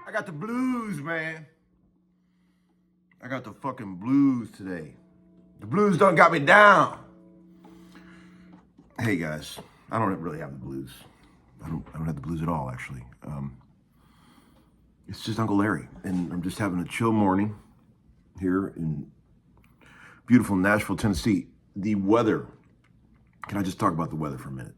I got the blues, man. I got the fucking blues today. The blues done got me down. Hey guys, I don't really have the blues. I don't have the blues at all, actually. It's just Uncle Larry, and I'm just having a chill morning here in beautiful Nashville, Tennessee. The weather. Can I just talk about the weather for a minute?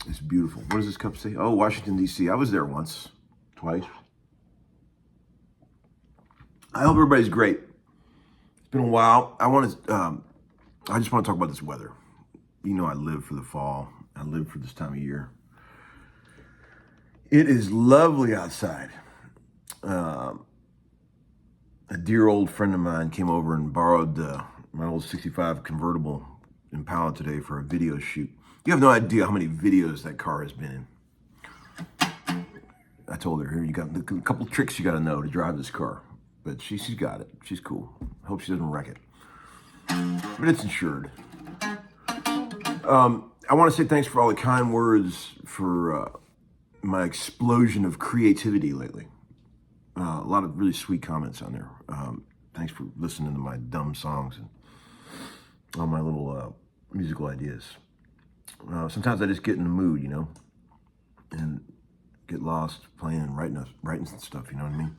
It's beautiful. What does this cup say? Oh, Washington, D.C. I was there once, twice. I hope everybody's great. It's been a while. I just want to talk about this weather. You know, I live for the fall. I live for this time of year. It is lovely outside. A dear old friend of mine came over and borrowed my old 65 convertible Impala today for a video shoot. You have no idea how many videos that car has been in. I told her, here, you got a couple tricks you got to know to drive this car. But she's got it. She's cool. I hope she doesn't wreck it. But it's insured. I want to say thanks for all the kind words for my explosion of creativity lately. A lot of really sweet comments on there. Thanks for listening to my dumb songs and all my little musical ideas. Sometimes I just get in the mood, you know, and get lost playing and writing stuff, you know what I mean?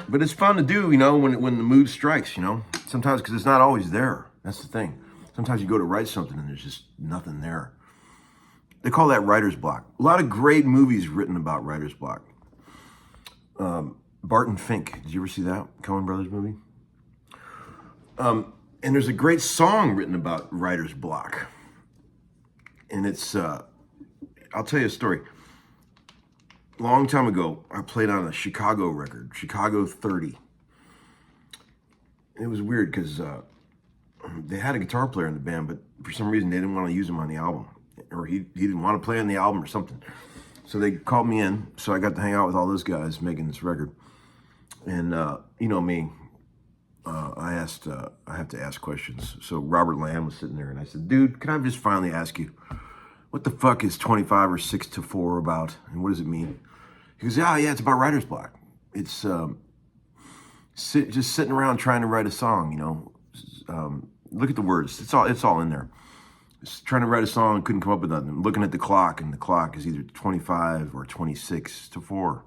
But it's fun to do, you know, when the mood strikes, you know. Sometimes, because it's not always there. That's the thing. Sometimes you go to write something and there's just nothing there. They call that writer's block. A lot of great movies written about writer's block. Barton Fink, did you ever see that Coen Brothers movie? And there's a great song written about writer's block. And it's, I'll tell you a story. Long time ago, I played on a Chicago record, Chicago 30. It was weird because they had a guitar player in the band, but for some reason they didn't want to use him on the album. Or he didn't want to play on the album or something. So they called me in, so I got to hang out with all those guys making this record. And you know me, I have to ask questions. So Robert Lamb was sitting there, and I said, dude, can I just finally ask you, what the fuck is 25 or 6 to 4 about, and what does it mean? He goes, yeah, it's about writer's block. It's just sitting around trying to write a song, you know. Look at the words. It's all in there. Just trying to write a song, couldn't come up with nothing. Looking at the clock, and the clock is either 25 or 26 to 4.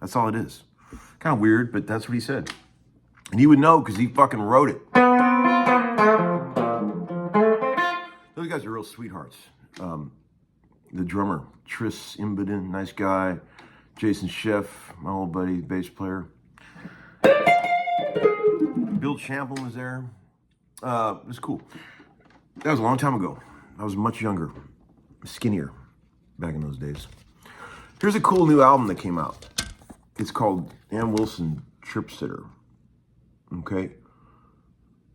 That's all it is. Kind of weird, but that's what he said. And he would know because he fucking wrote it. Those guys are real sweethearts. The drummer, Tris Imbeden, nice guy. Jason Sheff, my old buddy, bass player. Bill Champlin was there. It was cool. That was a long time ago. I was much younger, skinnier back in those days. Here's a cool new album that came out. It's called Ann Wilson Trip Sitter. Okay.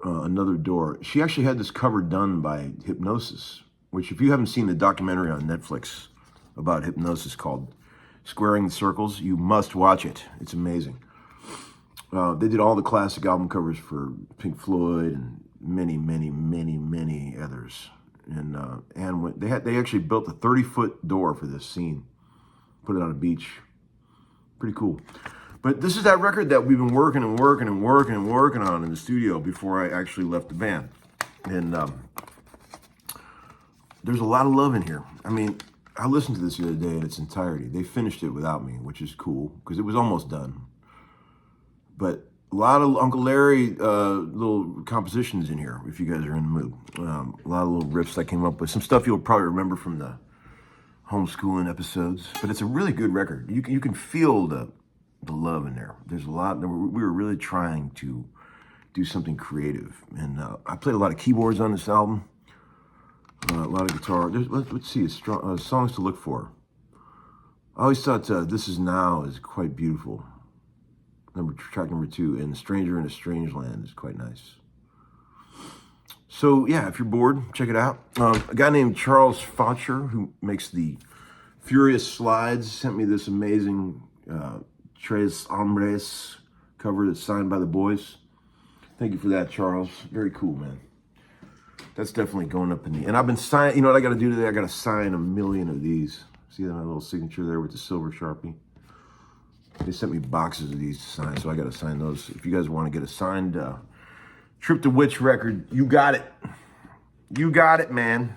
Another Door. She actually had this cover done by Hypnosis, which if you haven't seen the documentary on Netflix about hypnosis called Squaring the Circles, you must watch it. It's amazing. They did all the classic album covers for Pink Floyd and many others. And they actually built a 30-foot door for this scene, put it on a beach. Pretty cool. But this is that record that we've been working on in the studio before I actually left the band. And there's a lot of love in here. I mean, I listened to this the other day in its entirety. They finished it without me, which is cool because it was almost done. But a lot of Uncle Larry little compositions in here, if you guys are in the mood. A lot of little riffs I came up with. Some stuff you'll probably remember from the Homeskoolin episodes. But it's a really good record. You can feel the love in there. There's a lot. We were really trying to do something creative. And I played a lot of keyboards on this album. A lot of guitar. Let's see, songs to look for. I always thought This Is Now is quite beautiful. Track number 2, and Stranger in a Strange Land is quite nice. So yeah, if you're bored, check it out. A guy named Charles Faucher, who makes the Furious Slides, sent me this amazing Tres Hombres cover that's signed by the boys. Thank you for that, Charles. Very cool, man. That's definitely going up in the... And I've been signing... You know what I got to do today? I got to sign 1 million of these. See that little signature there with the silver Sharpie? They sent me boxes of these to sign, so I got to sign those. If you guys want to get a signed Trip to Witch record, you got it. You got it, man.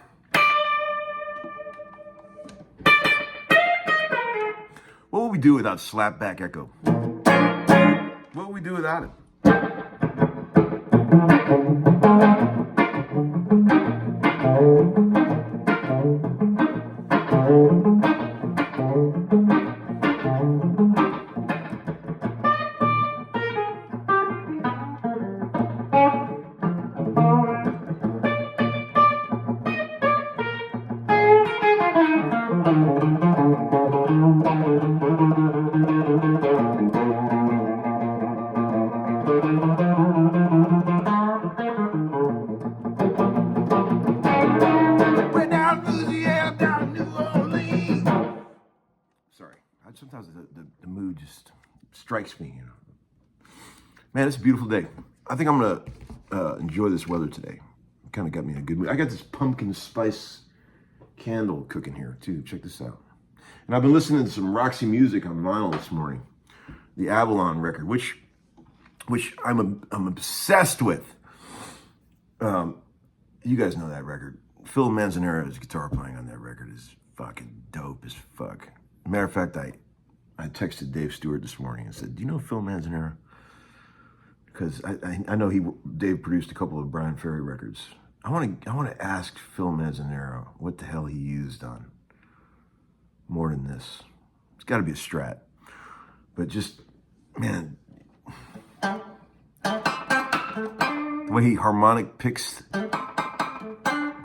What would we do without Slapback Echo? What would we do without it? Sometimes the mood just strikes me, you know. Man, it's a beautiful day. I think I'm gonna enjoy this weather today. It kind of got me in a good mood. I got this pumpkin spice candle cooking here too. Check this out. And I've been listening to some Roxy music on vinyl this morning. The Avalon record, which I'm obsessed with. You guys know that record. Phil Manzanera's guitar playing on that record is fucking dope as fuck. Matter of fact, I texted Dave Stewart this morning and said, "Do you know Phil Manzanera?" Because I know Dave produced a couple of Brian Ferry records. I want to ask Phil Manzanera what the hell he used on More Than This. It's got to be a Strat, but just, man, the way he harmonic picks the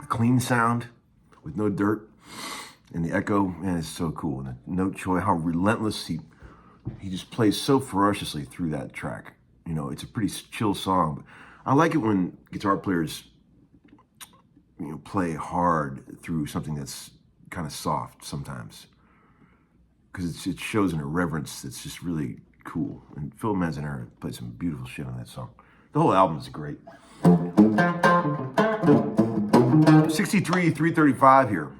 clean sound with no dirt. And the echo, man, it's so cool. And the note choice, how relentless he just plays so ferociously through that track. You know, it's a pretty chill song. But I like it when guitar players, you know, play hard through something that's kind of soft sometimes. Because it shows an irreverence that's just really cool. And Phil Manzanera played some beautiful shit on that song. The whole album is great. 63, 335 here.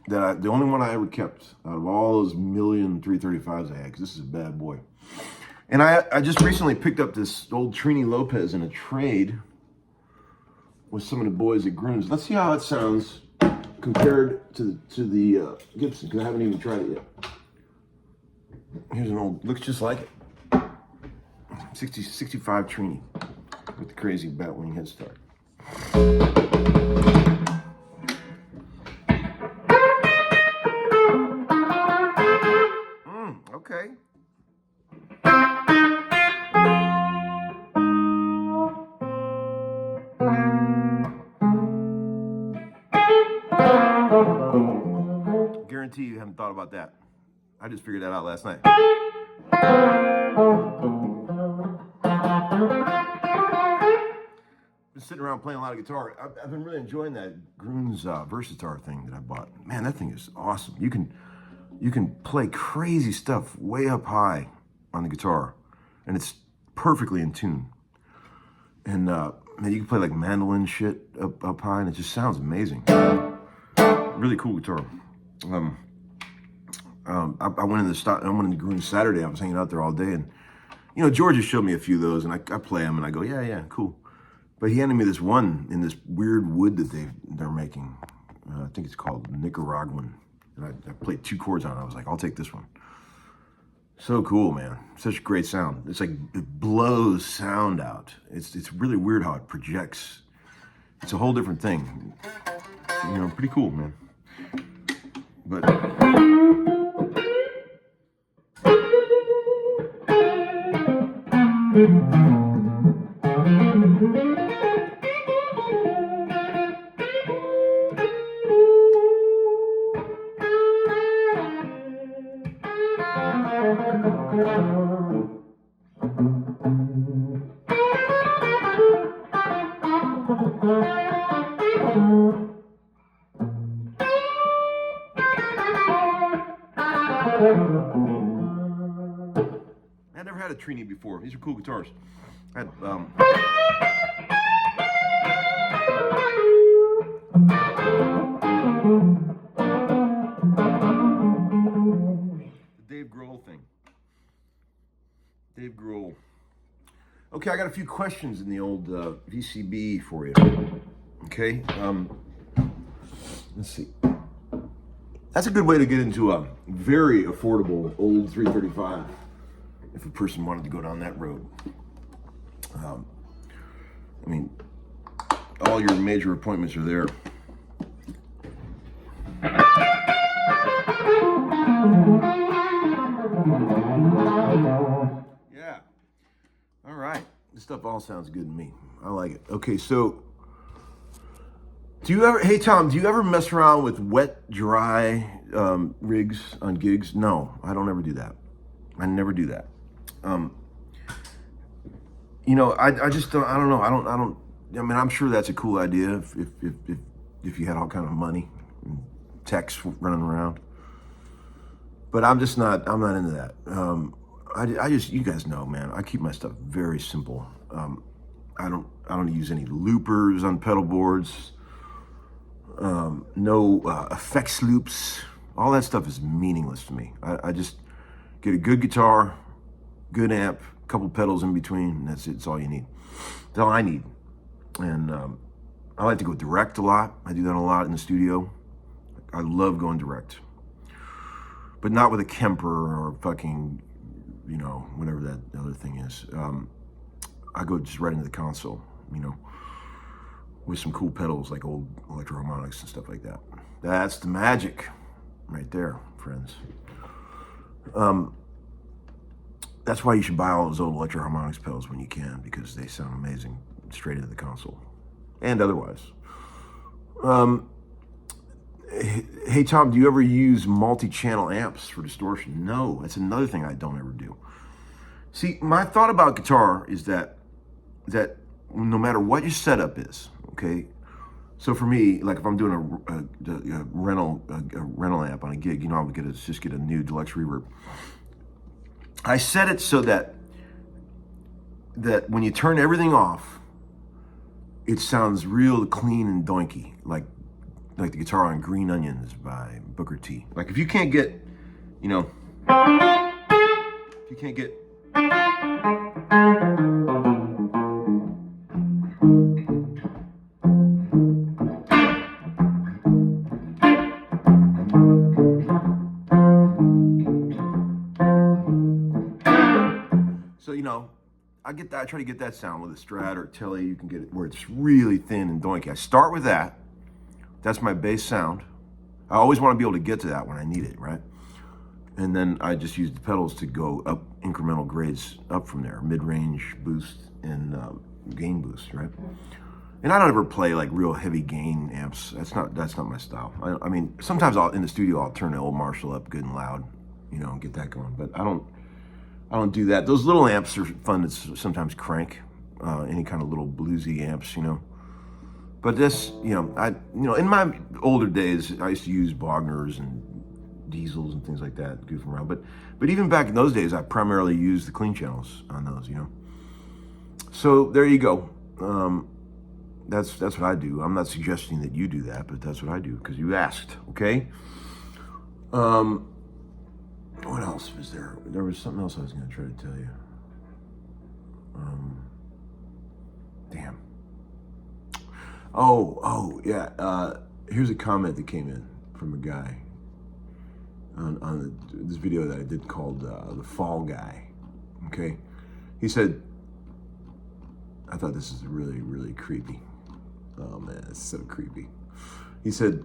The only one I ever kept out of all those million 335s I had, because this is a bad boy. And I just recently picked up this old Trini Lopez in a trade with some of the boys at Grooms. Let's see how it sounds compared to the Gibson, because I haven't even tried it yet. Here's an old, looks just like it. 65 Trini with the crazy batwing head start. Okay. Guarantee you haven't thought about that. I just figured that out last night. Been sitting around playing a lot of guitar. I've been really enjoying that Grooms Versatar thing that I bought. Man, that thing is awesome. You can play crazy stuff way up high on the guitar, and it's perfectly in tune. And man, you can play like mandolin shit up high, and it just sounds amazing. Really cool guitar. I went in the Grooms Saturday. I was hanging out there all day, and you know, George has showed me a few of those, and I play them, and I go, yeah, cool. But he handed me this one in this weird wood that they're making. I think it's called Nicaraguan. And I played 2 chords on it. I was like, I'll take this one. So cool, man. Such a great sound. It's like, it blows sound out. It's really weird how it projects. It's a whole different thing. You know, pretty cool, man. But I never had a Trini before. These are cool guitars. I had, the Dave Grohl thing. Dave Grohl. Okay, I got a few questions in the old VCB for you. Okay, let's see. That's a good way to get into a very affordable old 335 if a person wanted to go down that road. I mean, all your major appointments are there. Yeah. All right. This stuff all sounds good to me. I like it. Okay, so hey Tom, do you ever mess around with wet, dry rigs on gigs? No, I don't ever do that. I never do that. You know, I just don't, I don't know. I mean, I'm sure that's a cool idea if you had all kind of money and techs running around. But I'm not into that. I just, you guys know, man, I keep my stuff very simple. I don't use any loopers on pedal boards. No effects loops. All that stuff is meaningless to me. I just get a good guitar, good amp, a couple pedals in between, and that's it. It's all you need. That's all I need. And I like to go direct a lot. I do that a lot in the studio. I love going direct. But not with a Kemper or fucking, you know, whatever that other thing is. I go just right into the console, you know, with some cool pedals like old electro-harmonics and stuff like that. That's the magic right there, friends. That's why you should buy all those old electro-harmonics pedals when you can, because they sound amazing straight into the console and otherwise. Hey Tom, do you ever use multi-channel amps for distortion? No, that's another thing I don't ever do. See, my thought about guitar is that no matter what your setup is, okay. So for me, like if I'm doing a rental amp on a gig, you know, I'll just get a new deluxe reverb. I set it so that when you turn everything off, it sounds real clean and doinky, like the guitar on Green Onions by Booker T. Like if you can't get, you know, if you can't get, so, you know, I try to get that sound with a Strat or a Tele. You can get it where it's really thin and doinky. I start with that. That's my bass sound. I always want to be able to get to that when I need it, right? And then I just use the pedals to go up incremental grades up from there, mid-range boost and gain boost, right? And I don't ever play like real heavy gain amps. That's not my style. I mean, sometimes in the studio I'll turn the old Marshall up good and loud, you know, and get that going. But I don't do that. Those little amps are fun to sometimes crank, any kind of little bluesy amps, you know. But this, you know, in my older days, I used to use Bogners and Diesels and things like that, goofing around. But even back in those days, I primarily used the clean channels on those, you know. So there you go. That's what I do. I'm not suggesting that you do that, but that's what I do because you asked. Okay. What else was there? There was something else I was going to try to tell you. Damn. Oh, yeah. Here's a comment that came in from a guy on this video that I did called The Fall Guy. Okay, he said, I thought this is really, really creepy. Oh man, it's so creepy. He said,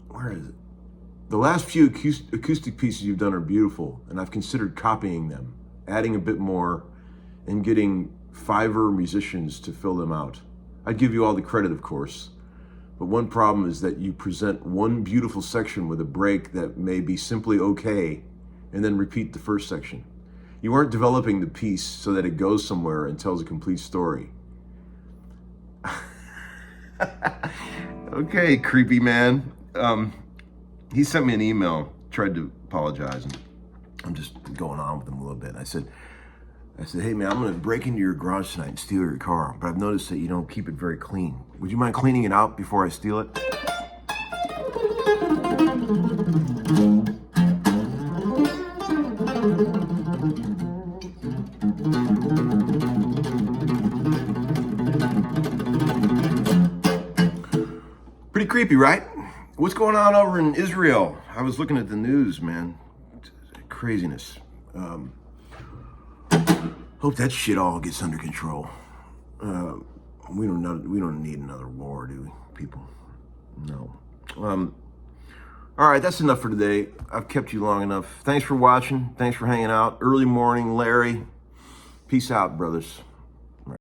where is it? The last few acoustic pieces you've done are beautiful, and I've considered copying them, adding a bit more, and getting Fiverr musicians to fill them out. I'd give you all the credit, of course, but one problem is that you present one beautiful section with a break that may be simply okay, and then repeat the first section. You aren't developing the piece so that it goes somewhere and tells a complete story. Okay, creepy man. He sent me an email, tried to apologize, and I'm just going on with him a little bit. I said, hey man, I'm gonna break into your garage tonight and steal your car, but I've noticed that you don't keep it very clean. Would you mind cleaning it out before I steal it? Pretty creepy, right? What's going on over in Israel? I was looking at the news, man. Craziness. Hope that shit all gets under control. We don't need another war, do we, people? No. All right, that's enough for today. I've kept you long enough. Thanks for watching. Thanks for hanging out. Early morning, Larry. Peace out, brothers.